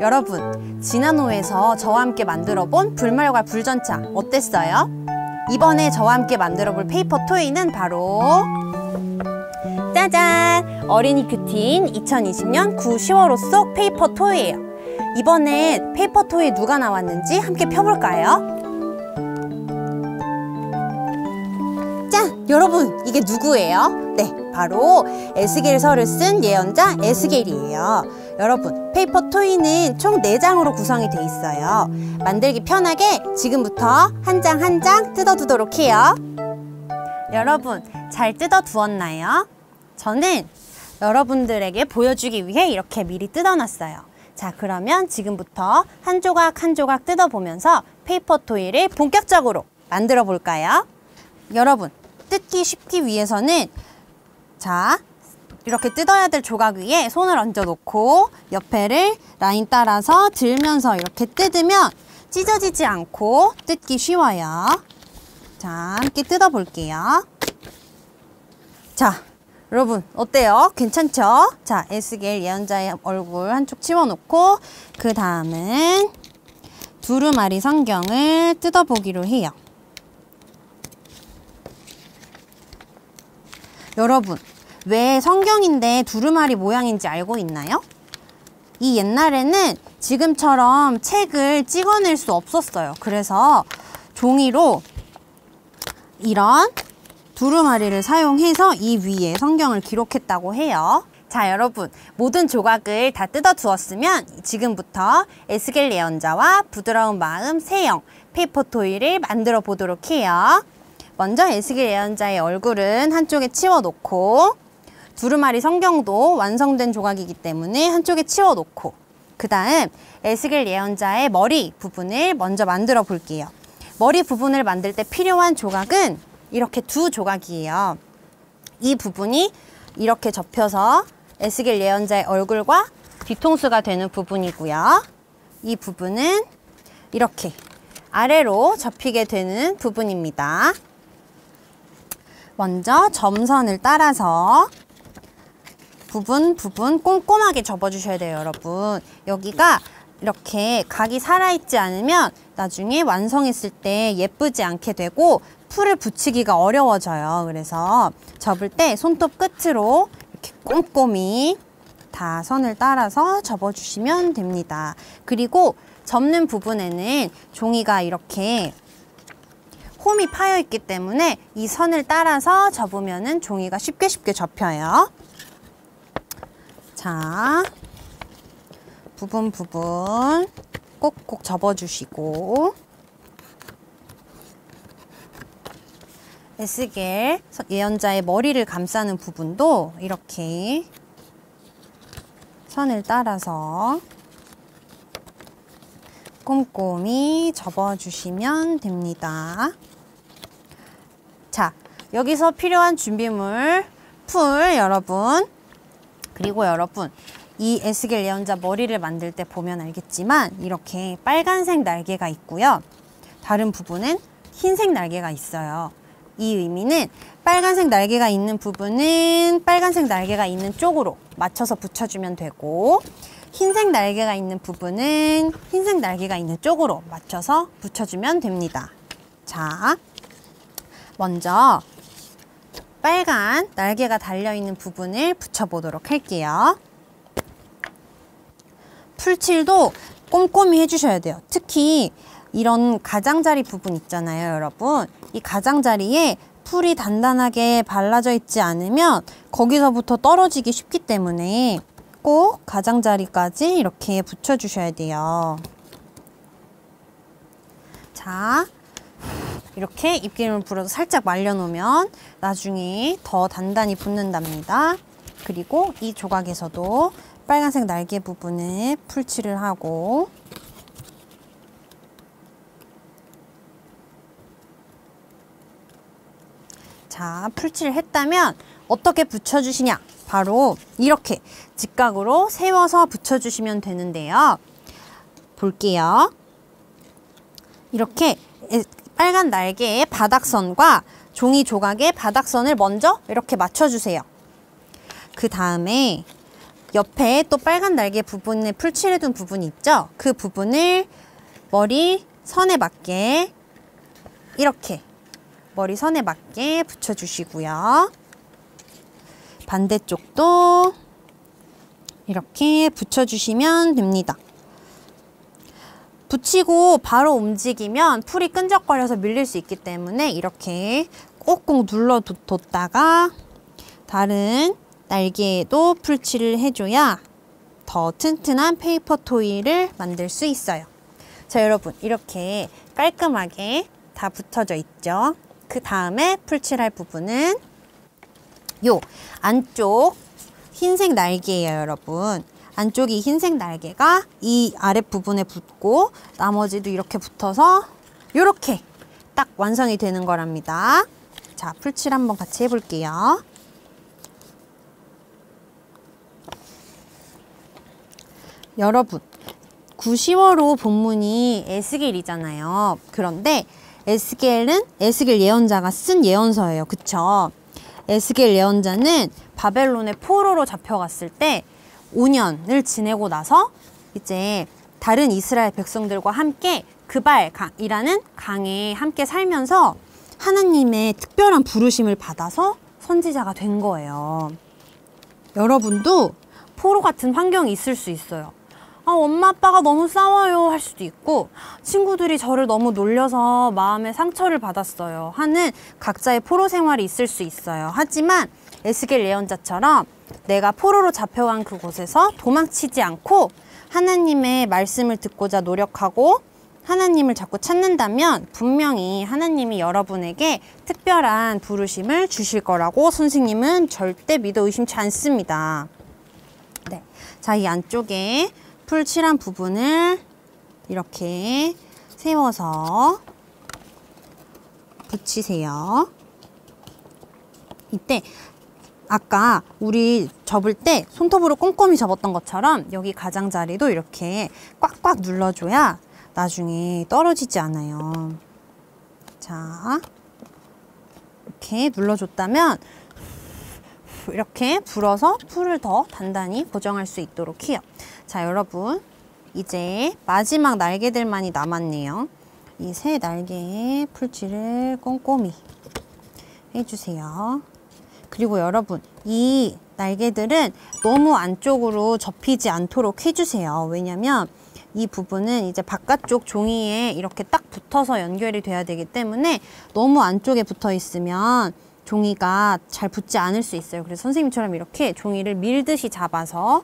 여러분, 지난 호에서 저와 함께 만들어본 불말과 불전차 어땠어요? 이번에 저와 함께 만들어볼 페이퍼 토이는 바로 짜잔! 어린이 큐티인 2020년 9, 10월 속 페이퍼 토이예요. 이번에 페이퍼 토이 누가 나왔는지 함께 펴볼까요? 짠! 여러분, 이게 누구예요? 네, 바로 에스겔 서를 쓴 예언자 에스겔이에요. 여러분, 페이퍼 토이는 총 4장으로 구성이 돼 있어요. 만들기 편하게 지금부터 한 장 한 장 뜯어두도록 해요. 여러분, 잘 뜯어두었나요? 저는 여러분들에게 보여주기 위해 이렇게 미리 뜯어놨어요. 자, 그러면 지금부터 한 조각 한 조각 뜯어보면서 페이퍼 토이를 본격적으로 만들어 볼까요? 여러분, 뜯기 쉽기 위해서는 자, 이렇게 뜯어야 될 조각 위에 손을 얹어 놓고 옆에를 라인 따라서 들면서 이렇게 뜯으면 찢어지지 않고 뜯기 쉬워요. 자, 함께 뜯어 볼게요. 자, 여러분 어때요? 괜찮죠? 자, 에스겔 예언자의 얼굴 한쪽 치워놓고 그 다음은 두루마리 성경을 뜯어보기로 해요. 여러분, 왜 성경인데 두루마리 모양인지 알고 있나요? 이 옛날에는 지금처럼 책을 찍어낼 수 없었어요. 그래서 종이로 이런 두루마리를 사용해서 이 위에 성경을 기록했다고 해요. 자, 여러분, 모든 조각을 다 뜯어 두었으면 지금부터 에스겔 예언자와 부드러운 마음 세영 페이퍼 토이를 만들어 보도록 해요. 먼저 에스겔 예언자의 얼굴은 한쪽에 치워놓고 두루마리 성경도 완성된 조각이기 때문에 한쪽에 치워놓고 그 다음 에스겔 예언자의 머리 부분을 먼저 만들어 볼게요. 머리 부분을 만들 때 필요한 조각은 이렇게 두 조각이에요. 이 부분이 이렇게 접혀서 에스겔 예언자의 얼굴과 뒤통수가 되는 부분이고요. 이 부분은 이렇게 아래로 접히게 되는 부분입니다. 먼저 점선을 따라서 부분 꼼꼼하게 접어주셔야 돼요, 여러분. 여기가 이렇게 각이 살아있지 않으면 나중에 완성했을 때 예쁘지 않게 되고 풀을 붙이기가 어려워져요. 그래서 접을 때 손톱 끝으로 이렇게 꼼꼼히 다 선을 따라서 접어주시면 됩니다. 그리고 접는 부분에는 종이가 이렇게 홈이 파여 있기 때문에 이 선을 따라서 접으면은 종이가 쉽게 접혀요. 자, 부분 꼭꼭 접어주시고 에스겔 예언자의 머리를 감싸는 부분도 이렇게 선을 따라서 꼼꼼히 접어주시면 됩니다. 자, 여기서 필요한 준비물 풀 여러분, 그리고 여러분 이 에스겔 예언자 머리를 만들 때 보면 알겠지만 이렇게 빨간색 날개가 있고요. 다른 부분은 흰색 날개가 있어요. 이 의미는 빨간색 날개가 있는 부분은 빨간색 날개가 있는 쪽으로 맞춰서 붙여주면 되고 흰색 날개가 있는 부분은 흰색 날개가 있는 쪽으로 맞춰서 붙여주면 됩니다. 자, 먼저 빨간 날개가 달려있는 부분을 붙여보도록 할게요. 풀칠도 꼼꼼히 해주셔야 돼요. 특히 이런 가장자리 부분 있잖아요, 여러분. 이 가장자리에 풀이 단단하게 발라져 있지 않으면 거기서부터 떨어지기 쉽기 때문에 꼭 가장자리까지 이렇게 붙여주셔야 돼요. 자, 이렇게 입기름을 불어서 살짝 말려놓으면 나중에 더 단단히 붙는답니다. 그리고 이 조각에서도 빨간색 날개 부분에 풀칠을 하고 자, 풀칠을 했다면 어떻게 붙여주시냐? 바로 이렇게 직각으로 세워서 붙여주시면 되는데요. 볼게요. 이렇게 빨간 날개의 바닥선과 종이 조각의 바닥선을 먼저 이렇게 맞춰주세요. 그 다음에 옆에 또 빨간 날개 부분에 풀칠해둔 부분이 있죠? 그 부분을 머리 선에 맞게 이렇게 머리 선에 맞게 붙여주시고요. 반대쪽도 이렇게 붙여주시면 됩니다. 붙이고 바로 움직이면 풀이 끈적거려서 밀릴 수 있기 때문에 이렇게 꾹꾹 눌러뒀다가 다른 날개에도 풀칠을 해줘야 더 튼튼한 페이퍼 토이를 만들 수 있어요. 자, 여러분 이렇게 깔끔하게 다 붙어져 있죠. 그 다음에 풀칠할 부분은 요 안쪽 흰색 날개예요, 여러분. 안쪽이 흰색 날개가 이 아랫부분에 붙고 나머지도 이렇게 붙어서 이렇게 딱 완성이 되는 거랍니다. 자, 풀칠 한번 같이 해볼게요. 여러분, 9, 10월호 본문이 에스겔이잖아요. 그런데 에스겔은 에스겔 예언자가 쓴 예언서예요. 그쵸? 에스겔 예언자는 바벨론의 포로로 잡혀갔을 때 5년을 지내고 나서 이제 다른 이스라엘 백성들과 함께 그발이라는 강에 함께 살면서 하나님의 특별한 부르심을 받아서 선지자가 된 거예요. 여러분도 포로 같은 환경이 있을 수 있어요. 엄마 아빠가 너무 싸워요 할 수도 있고 친구들이 저를 너무 놀려서 마음에 상처를 받았어요 하는 각자의 포로 생활이 있을 수 있어요. 하지만 에스겔 예언자처럼 내가 포로로 잡혀간 그곳에서 도망치지 않고 하나님의 말씀을 듣고자 노력하고 하나님을 자꾸 찾는다면 분명히 하나님이 여러분에게 특별한 부르심을 주실 거라고 선생님은 절대 믿어 의심치 않습니다. 네, 자, 이 안쪽에 풀칠한 부분을 이렇게 세워서 붙이세요. 이때 아까 우리 접을 때 손톱으로 꼼꼼히 접었던 것처럼 여기 가장자리도 이렇게 꽉꽉 눌러줘야 나중에 떨어지지 않아요. 자, 이렇게 눌러줬다면 이렇게 불어서 풀을 더 단단히 고정할 수 있도록 해요. 자, 여러분 이제 마지막 날개들만이 남았네요. 이 세 날개에 풀칠을 꼼꼼히 해주세요. 그리고 여러분 이 날개들은 너무 안쪽으로 접히지 않도록 해주세요. 왜냐면 이 부분은 이제 바깥쪽 종이에 이렇게 딱 붙어서 연결이 돼야 되기 때문에 너무 안쪽에 붙어 있으면 종이가 잘 붙지 않을 수 있어요. 그래서 선생님처럼 이렇게 종이를 밀듯이 잡아서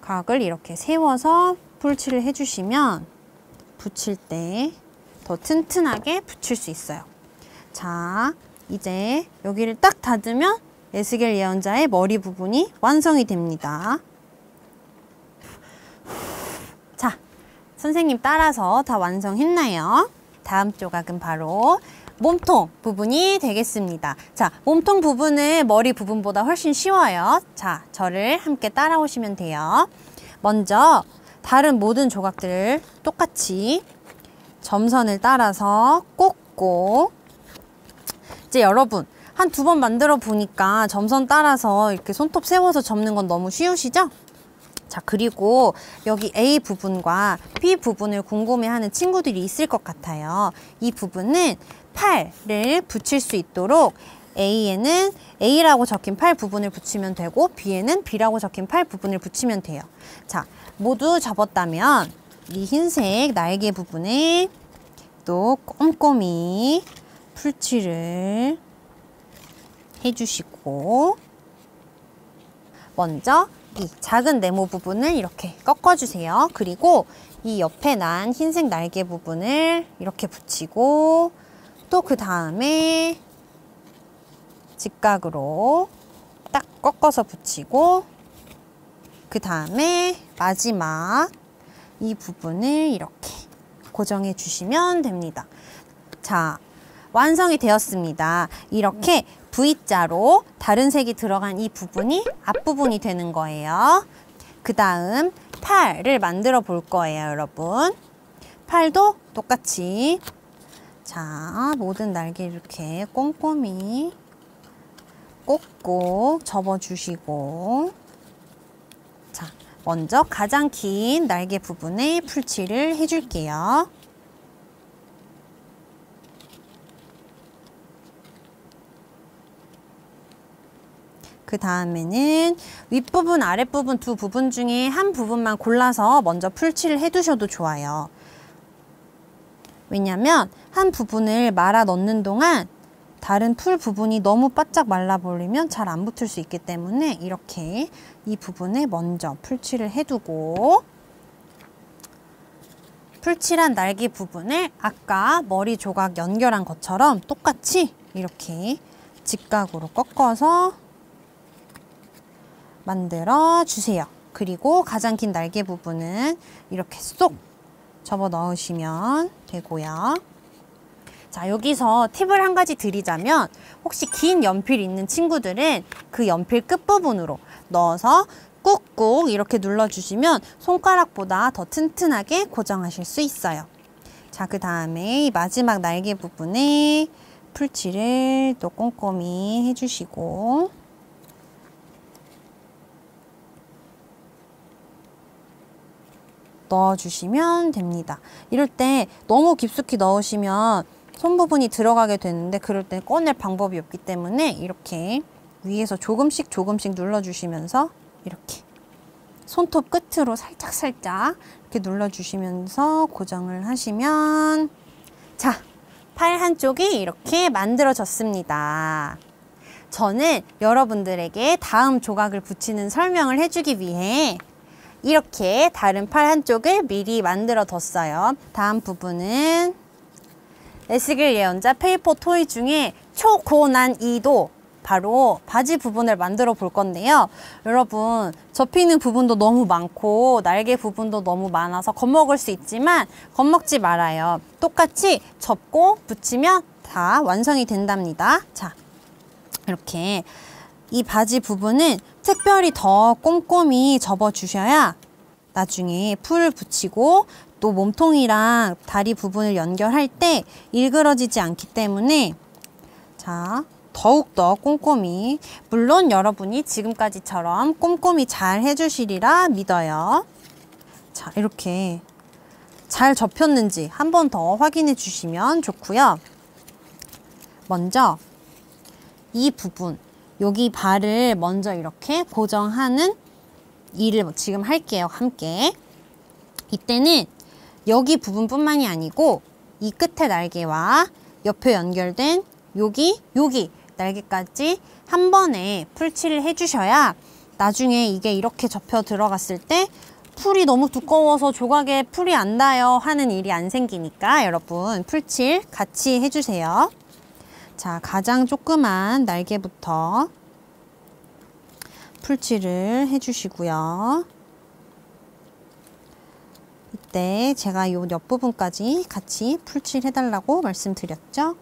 각을 이렇게 세워서 풀칠을 해주시면 붙일 때 더 튼튼하게 붙일 수 있어요. 자, 이제 여기를 딱 닫으면 에스겔 예언자의 머리 부분이 완성이 됩니다. 자, 선생님 따라서 다 완성했나요? 다음 조각은 바로 몸통 부분이 되겠습니다. 자, 몸통 부분은 머리 부분보다 훨씬 쉬워요. 자, 저를 함께 따라오시면 돼요. 먼저 다른 모든 조각들을 똑같이 점선을 따라서 꽂고 이제 여러분 한 2번 만들어 보니까 점선 따라서 이렇게 손톱 세워서 접는 건 너무 쉬우시죠? 자, 그리고 여기 A 부분과 B 부분을 궁금해하는 친구들이 있을 것 같아요. 이 부분은 팔을 붙일 수 있도록 A에는 A라고 적힌 팔 부분을 붙이면 되고 B에는 B라고 적힌 팔 부분을 붙이면 돼요. 자, 모두 접었다면 이 흰색 날개 부분에 또 꼼꼼히 풀칠을 해주시고 먼저 이 작은 네모 부분을 이렇게 꺾어주세요. 그리고 이 옆에 난 흰색 날개 부분을 이렇게 붙이고 또 그 다음에 직각으로 딱 꺾어서 붙이고 그 다음에 마지막 이 부분을 이렇게 고정해 주시면 됩니다. 자, 완성이 되었습니다. 이렇게 V자로 다른 색이 들어간 이 부분이 앞부분이 되는 거예요. 그 다음 팔을 만들어 볼 거예요, 여러분. 팔도 똑같이 자, 모든 날개 이렇게 꼼꼼히 꼭꼭 접어주시고 먼저 가장 긴 날개 부분에 풀칠을 해줄게요. 그 다음에는 윗부분, 아랫부분 두 부분 중에 한 부분만 골라서 먼저 풀칠을 해두셔도 좋아요. 왜냐면 한 부분을 말아 넣는 동안 다른 풀 부분이 너무 바짝 말라버리면 잘 안 붙을 수 있기 때문에 이렇게 이 부분에 먼저 풀칠을 해두고, 풀칠한 날개 부분을 아까 머리 조각 연결한 것처럼 똑같이 이렇게 직각으로 꺾어서 만들어 주세요. 그리고 가장 긴 날개 부분은 이렇게 쏙 접어 넣으시면 되고요. 자, 여기서 팁을 한 가지 드리자면, 혹시 긴 연필 있는 친구들은 그 연필 끝부분으로 넣어서 꾹꾹 이렇게 눌러주시면 손가락보다 더 튼튼하게 고정하실 수 있어요. 자, 그 다음에 이 마지막 날개 부분에 풀칠을 또 꼼꼼히 해주시고, 넣어주시면 됩니다. 이럴 때 너무 깊숙이 넣으시면 손 부분이 들어가게 되는데, 그럴 때 꺼낼 방법이 없기 때문에 이렇게 위에서 조금씩 눌러주시면서 이렇게 손톱 끝으로 살짝 이렇게 눌러주시면서 고정을 하시면, 자, 팔 한쪽이 이렇게 만들어졌습니다. 저는 여러분들에게 다음 조각을 붙이는 설명을 해주기 위해 이렇게 다른 팔 한쪽을 미리 만들어 뒀어요. 다음 부분은 에스겔 예언자 페이퍼 토이 중에 초고난이도 바로 바지 부분을 만들어 볼 건데요. 여러분, 접히는 부분도 너무 많고 날개 부분도 너무 많아서 겁먹을 수 있지만 겁먹지 말아요. 똑같이 접고 붙이면 다 완성이 된답니다. 자, 이렇게 이 바지 부분은 특별히 더 꼼꼼히 접어 주셔야 나중에 풀을 붙이고 또 몸통이랑 다리 부분을 연결할 때 일그러지지 않기 때문에, 자, 더욱더 꼼꼼히, 물론 여러분이 지금까지처럼 꼼꼼히 잘 해주시리라 믿어요. 자, 이렇게 잘 접혔는지 한 번 더 확인해 주시면 좋고요. 먼저 이 부분, 여기 발을 먼저 이렇게 고정하는 일을 지금 할게요. 함께. 이때는 여기 부분뿐만이 아니고 이 끝에 날개와 옆에 연결된 여기 날개까지 한 번에 풀칠을 해주셔야 나중에 이게 이렇게 접혀 들어갔을 때 풀이 너무 두꺼워서 조각에 풀이 안 닿아요 하는 일이 안 생기니까 여러분 풀칠 같이 해주세요. 자, 가장 조그만 날개부터 풀칠을 해주시고요. 이때 제가 요 옆부분까지 같이 풀칠 해달라고 말씀드렸죠?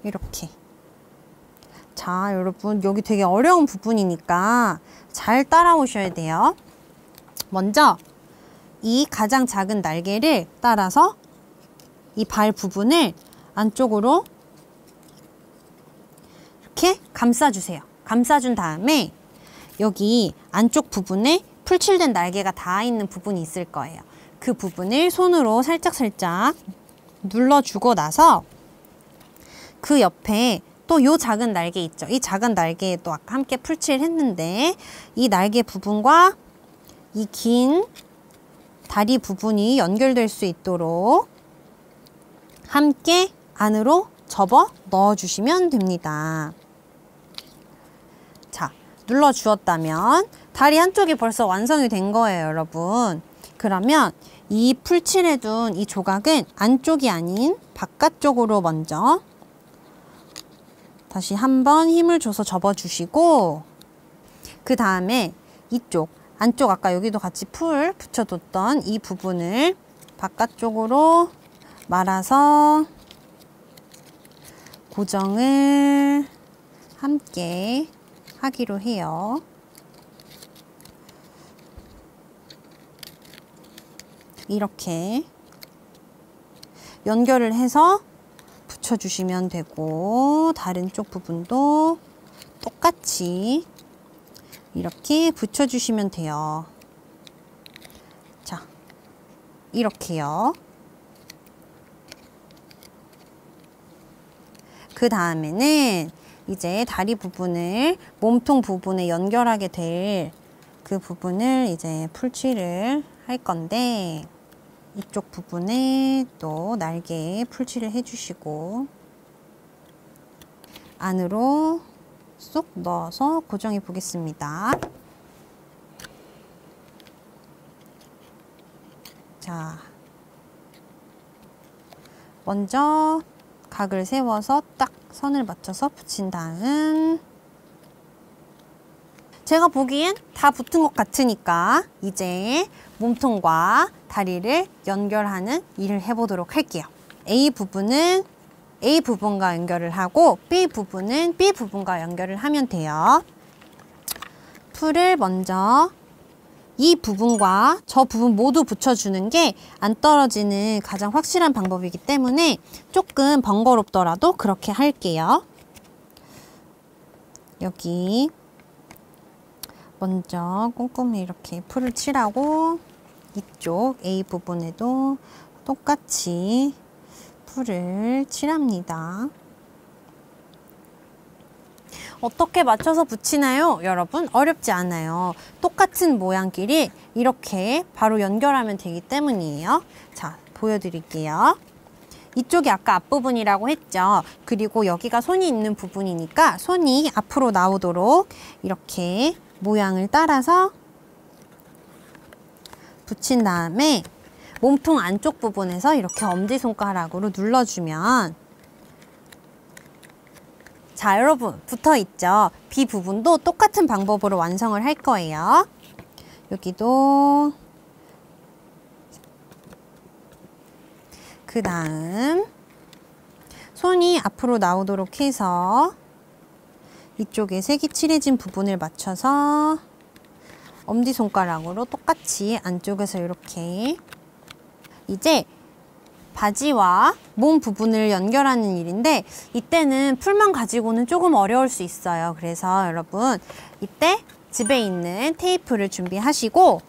이렇게. 자, 여러분, 여기 되게 어려운 부분이니까 잘 따라오셔야 돼요. 먼저 이 가장 작은 날개를 따라서 이 발 부분을 안쪽으로 이렇게 감싸주세요. 감싸준 다음에 여기 안쪽 부분에 풀칠된 날개가 닿아 있는 부분이 있을 거예요. 그 부분을 손으로 살짝 눌러주고 나서 그 옆에 또 요 작은 날개 있죠. 이 작은 날개에도 아까 함께 풀칠 했는데 이 날개 부분과 이 긴 다리 부분이 연결될 수 있도록 함께 안으로 접어 넣어주시면 됩니다. 자, 눌러주었다면 다리 한쪽이 벌써 완성이 된 거예요, 여러분. 그러면 이 풀칠해둔 이 조각은 안쪽이 아닌 바깥쪽으로 먼저 다시 한번 힘을 줘서 접어주시고, 그 다음에 이쪽 안쪽 아까 여기도 같이 풀 붙여뒀던 이 부분을 바깥쪽으로 말아서 고정을 함께 하기로 해요. 이렇게 연결을 해서 붙여주시면 되고, 다른 쪽 부분도 똑같이 이렇게 붙여주시면 돼요. 자, 이렇게요. 그 다음에는 이제 다리 부분을 몸통 부분에 연결하게 될 그 부분을 이제 풀칠을 할 건데, 이쪽 부분에 또 날개에 풀칠을 해주시고 안으로 쏙 넣어서 고정해 보겠습니다. 자, 먼저 각을 세워서 딱 선을 맞춰서 붙인 다음, 제가 보기엔 다 붙은 것 같으니까 이제 몸통과 다리를 연결하는 일을 해보도록 할게요. A 부분은 A 부분과 연결을 하고 B 부분은 B 부분과 연결을 하면 돼요. 풀을 먼저 이 부분과 저 부분 모두 붙여주는 게 안 떨어지는 가장 확실한 방법이기 때문에 조금 번거롭더라도 그렇게 할게요. 여기 먼저 꼼꼼히 이렇게 풀을 칠하고 이쪽 A 부분에도 똑같이 풀을 칠합니다. 어떻게 맞춰서 붙이나요? 여러분, 어렵지 않아요. 똑같은 모양끼리 이렇게 바로 연결하면 되기 때문이에요. 자, 보여드릴게요. 이쪽이 아까 앞부분이라고 했죠. 그리고 여기가 손이 있는 부분이니까 손이 앞으로 나오도록 이렇게 모양을 따라서 붙인 다음에 몸통 안쪽 부분에서 이렇게 엄지손가락으로 눌러주면, 자, 여러분 붙어있죠? B 부분도 똑같은 방법으로 완성을 할 거예요. 여기도 그 다음 손이 앞으로 나오도록 해서 이쪽에 색이 칠해진 부분을 맞춰서 엄지손가락으로 똑같이 안쪽에서 이렇게, 이제 바지와 몸 부분을 연결하는 일인데 이때는 풀만 가지고는 조금 어려울 수 있어요. 그래서 여러분 이때 집에 있는 테이프를 준비하시고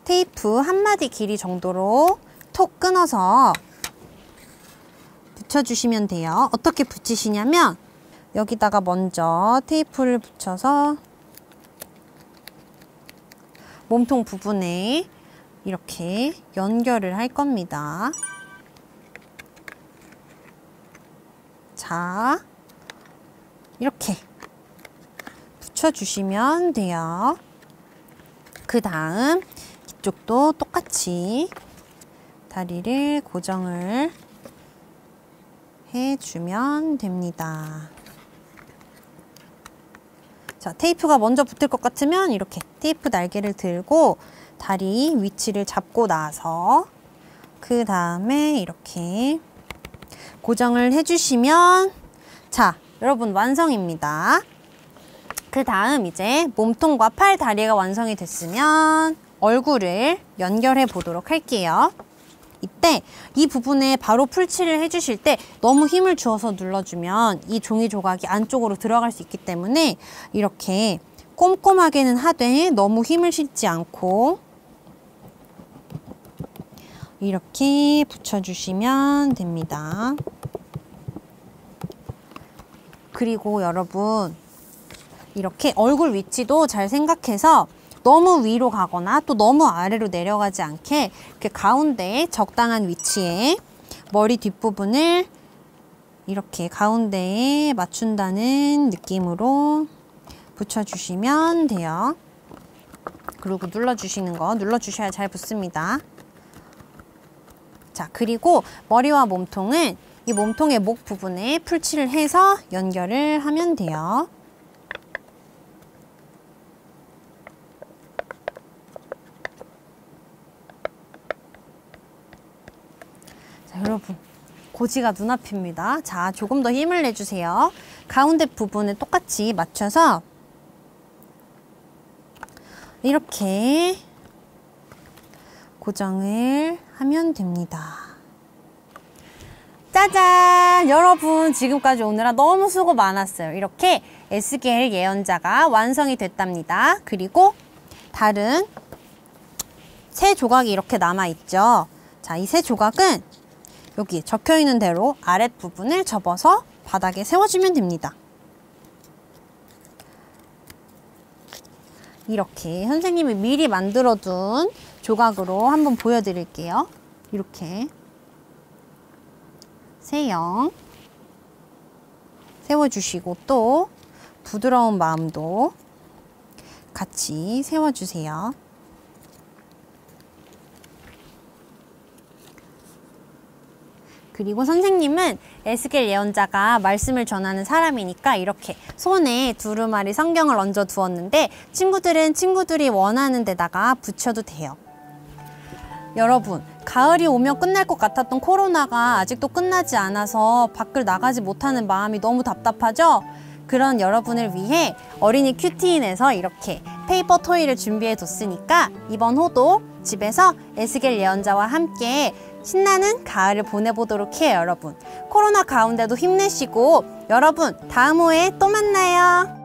테이프 한 마디 길이 정도로 톡 끊어서 붙여주시면 돼요. 어떻게 붙이시냐면 여기다가 먼저 테이프를 붙여서 몸통 부분에 이렇게 연결을 할 겁니다. 자, 이렇게 붙여주시면 돼요. 그 다음 이쪽도 똑같이 다리를 고정을 해주면 됩니다. 자, 테이프가 먼저 붙을 것 같으면 이렇게 테이프 날개를 들고 다리 위치를 잡고 나서 그 다음에 이렇게 고정을 해주시면, 자, 여러분 완성입니다. 그 다음 이제 몸통과 팔, 다리가 완성이 됐으면 얼굴을 연결해 보도록 할게요. 이때 이 부분에 바로 풀칠을 해주실 때 너무 힘을 주어서 눌러주면 이 종이 조각이 안쪽으로 들어갈 수 있기 때문에 이렇게 꼼꼼하게는 하되 너무 힘을 실지 않고 이렇게 붙여주시면 됩니다. 그리고 여러분 이렇게 얼굴 위치도 잘 생각해서 너무 위로 가거나 또 너무 아래로 내려가지 않게 이렇게 가운데 적당한 위치에 머리 뒷부분을 이렇게 가운데에 맞춘다는 느낌으로 붙여주시면 돼요. 그리고 눌러주시는 거 눌러주셔야 잘 붙습니다. 자, 그리고 머리와 몸통은 이 몸통의 목 부분에 풀칠을 해서 연결을 하면 돼요. 자, 여러분 고지가 눈앞입니다. 자, 조금 더 힘을 내주세요. 가운데 부분을 똑같이 맞춰서 이렇게 고정을 하면 됩니다. 짜잔! 여러분, 지금까지 오느라 너무 수고 많았어요. 이렇게 에스겔 예언자가 완성이 됐답니다. 그리고 다른 세 조각이 이렇게 남아있죠. 자, 이 세 조각은 여기 적혀있는 대로 아랫부분을 접어서 바닥에 세워주면 됩니다. 이렇게 선생님이 미리 만들어둔 조각으로 한번 보여드릴게요. 이렇게 세형 세워주시고 또 부드러운 마음도 같이 세워주세요. 그리고 선생님은 에스겔 예언자가 말씀을 전하는 사람이니까 이렇게 손에 두루마리 성경을 얹어 두었는데 친구들은 친구들이 원하는 데다가 붙여도 돼요. 여러분, 가을이 오면 끝날 것 같았던 코로나가 아직도 끝나지 않아서 밖을 나가지 못하는 마음이 너무 답답하죠? 그런 여러분을 위해 어린이 큐티인에서 이렇게 페이퍼 토이를 준비해 뒀으니까 이번 호도 집에서 에스겔 예언자와 함께 신나는 가을을 보내보도록 해요, 여러분. 코로나 가운데도 힘내시고 여러분, 다음 호에 또 만나요.